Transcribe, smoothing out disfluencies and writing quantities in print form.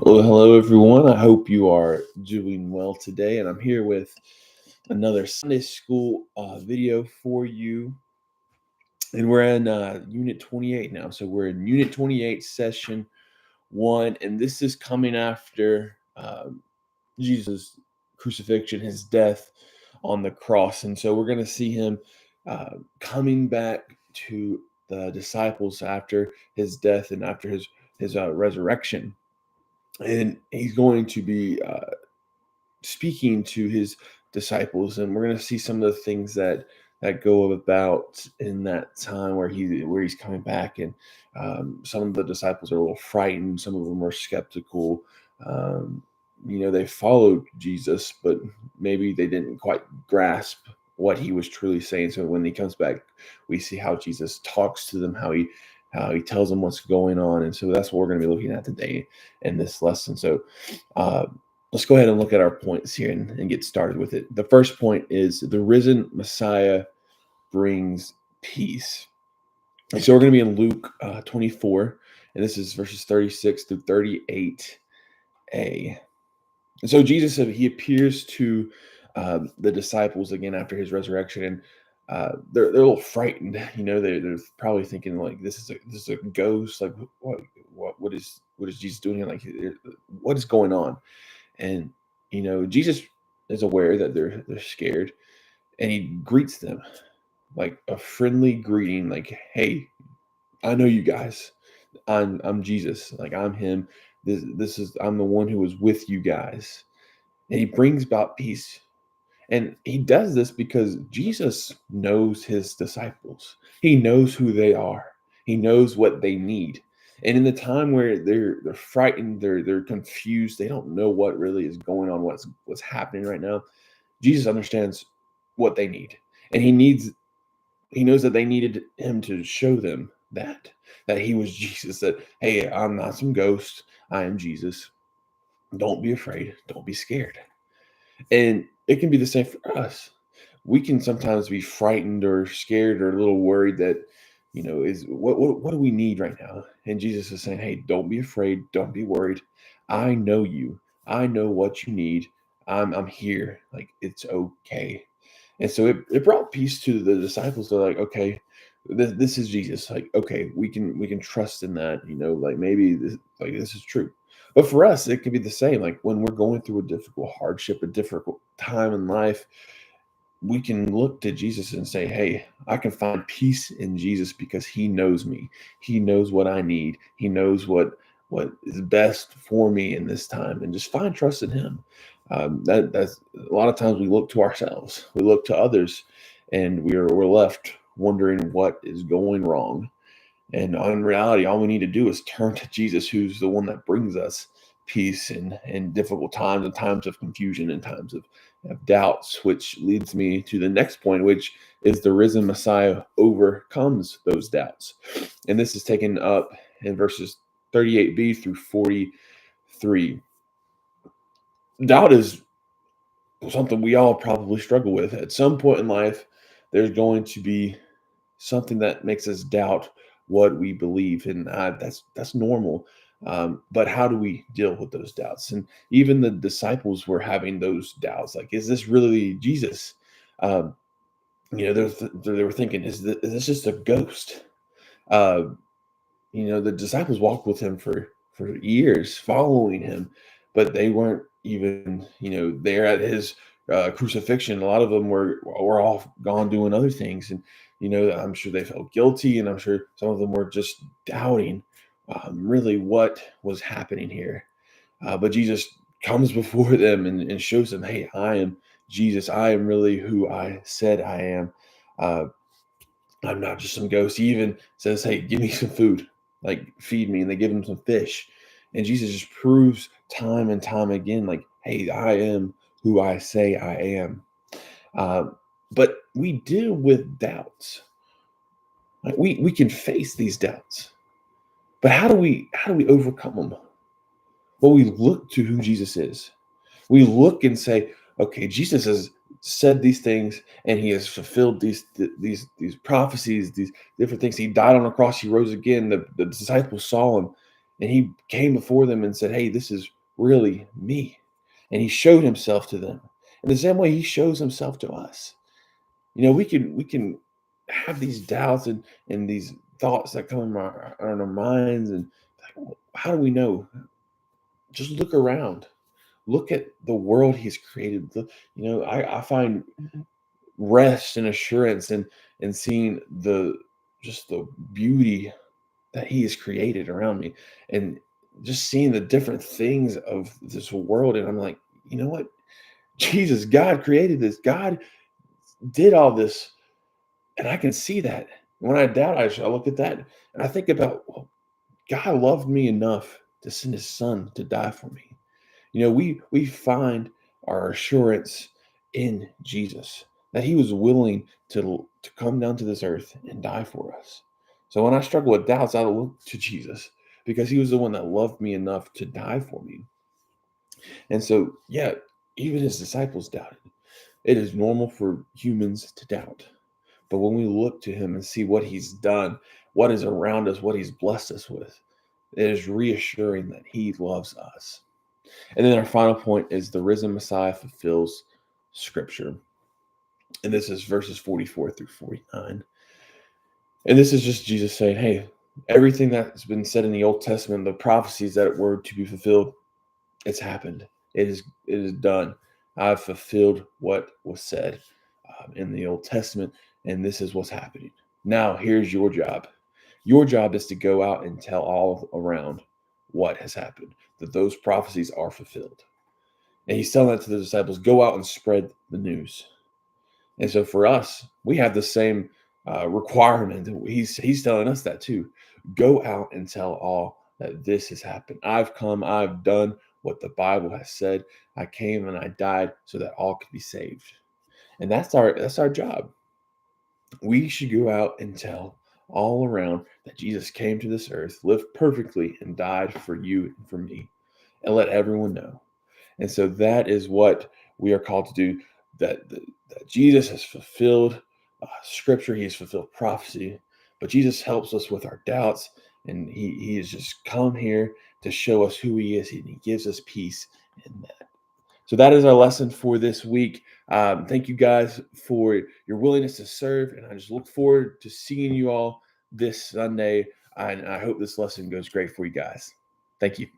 Well, hello everyone. I hope you are doing well today. And I'm here with another Sunday school video for you. And we're in Unit 28 now. So we're in Unit 28, Session 1. And this is coming after Jesus' crucifixion, his death on the cross. And so we're going to see him coming back to the disciples after his death and after his resurrection. And he's going to be speaking to his disciples, and we're going to see some of the things that go about in that time where he's coming back. And some of the disciples are a little frightened. Some of them are skeptical. Um, they followed Jesus, but maybe they didn't quite grasp what he was truly saying. So when he comes back, we see how Jesus talks to them, how he tells them what's going on. And so that's what we're going to be looking at today in this lesson. So let's go ahead and look at our points here and get started with it. The first point is the risen Messiah brings peace. And so we're going to be in Luke 24, and this is verses 36 through 38a. And so Jesus, he appears to the disciples again after his resurrection, and they're a little frightened. They're probably thinking like, this is a ghost. Like, what is Jesus doing here? Like, what is going on? And Jesus is aware that they're scared, and he greets them like a friendly greeting, like, "Hey, I know you guys. I'm Jesus. Like, I'm him. I'm the one who was with you guys." And he brings about peace. And he does this because Jesus knows his disciples. He knows who they are. He knows what they need. And in the time where they're frightened, they're confused, they don't know what really is going on, what's happening right now, Jesus understands what they need. And he knows that they needed him to show them that he was Jesus, that, hey, I'm not some ghost. I am Jesus. Don't be afraid. Don't be scared. And it can be the same for us. We can sometimes be frightened or scared or a little worried that, is what do we need right now? And Jesus is saying, hey, don't be afraid. Don't be worried. I know you. I know what you need. I'm here. Like, it's okay. And so it brought peace to the disciples. They're like, okay, this is Jesus. Like, okay, we can trust in that. Like, maybe this is true. But for us, it could be the same. Like, when we're going through a difficult hardship, a difficult time in life, we can look to Jesus and say, hey, I can find peace in Jesus because he knows me. He knows what I need. He knows what is best for me in this time, and just find trust in him. That's a lot of times we look to ourselves, we look to others, and we're left wondering what is going wrong. And in reality, all we need to do is turn to Jesus, who's the one that brings us peace in difficult times and times of confusion and times of doubts, which leads me to the next point, which is the risen Messiah overcomes those doubts. And this is taken up in verses 38b through 43. Doubt is something we all probably struggle with. At some point in life, there's going to be something that makes us doubt what we believe, and that's normal. But how do we deal with those doubts? And even the disciples were having those doubts. Like, is this really Jesus? Um, they were thinking, is this just a ghost? Uh, the disciples walked with him for years, following him, but they weren't even there at his crucifixion. A lot of them were off gone doing other things, and I'm sure they felt guilty, and I'm sure some of them were just doubting really what was happening here. But Jesus comes before them and shows them, hey, I am Jesus. I am really who I said I am. Uh, I'm not just some ghost. He even says, hey, give me some food, like, feed me. And they give him some fish. And Jesus just proves time and time again, like, hey, I am who I say I am. Uh, but we deal with doubts. Like, we can face these doubts. But how do we overcome them? Well, we look to who Jesus is. We look and say, okay, Jesus has said these things, and he has fulfilled these prophecies, these different things. He died on the cross, he rose again. The disciples saw him, And he came before them and said, hey, this is really me. And he showed himself to them. In the same way he shows himself to us. We can have these doubts and these thoughts that come in our minds, and like, well, how do we know? Just look around. Look at the world he's created. I find rest and assurance and seeing the beauty that he has created around me, and just seeing the different things of this world. And I'm like, you know what? Jesus, God created this. God did all this, and I can see that. When I doubt, I look at that and I think about, well, God loved me enough to send his son to die for me. We find our assurance in Jesus, that he was willing to come down to this earth and die for us. So when I struggle with doubts, I look to Jesus, because he was the one that loved me enough to die for me. And so, yeah, even his disciples doubted. It is normal for humans to doubt. But when we look to him and see what he's done, what is around us, what he's blessed us with, it is reassuring that he loves us. And then our final point is the risen Messiah fulfills scripture. And this is verses 44 through 49. And this is just Jesus saying, hey, everything that's been said in the Old Testament, the prophecies that were to be fulfilled, it's happened. It is done. I've fulfilled what was said in the Old Testament, and this is what's happening. Now, here's your job. Your job is to go out and tell all around what has happened, that those prophecies are fulfilled. And he's telling that to the disciples, go out and spread the news. And so for us, we have the same requirement. He's telling us that too. Go out and tell all that this has happened. I've come, I've done what the Bible has said. I came and I died so that all could be saved. And that's our job. We should go out and tell all around that Jesus came to this earth, lived perfectly, and died for you and for me, and let everyone know. And so that is what we are called to do. That Jesus has fulfilled Scripture, He has fulfilled prophecy, but Jesus helps us with our doubts, and He has just come here to show us who He is, and He gives us peace in that. So that is our lesson for this week. Thank you guys for your willingness to serve, and I just look forward to seeing you all this Sunday. And I hope this lesson goes great for you guys. Thank you.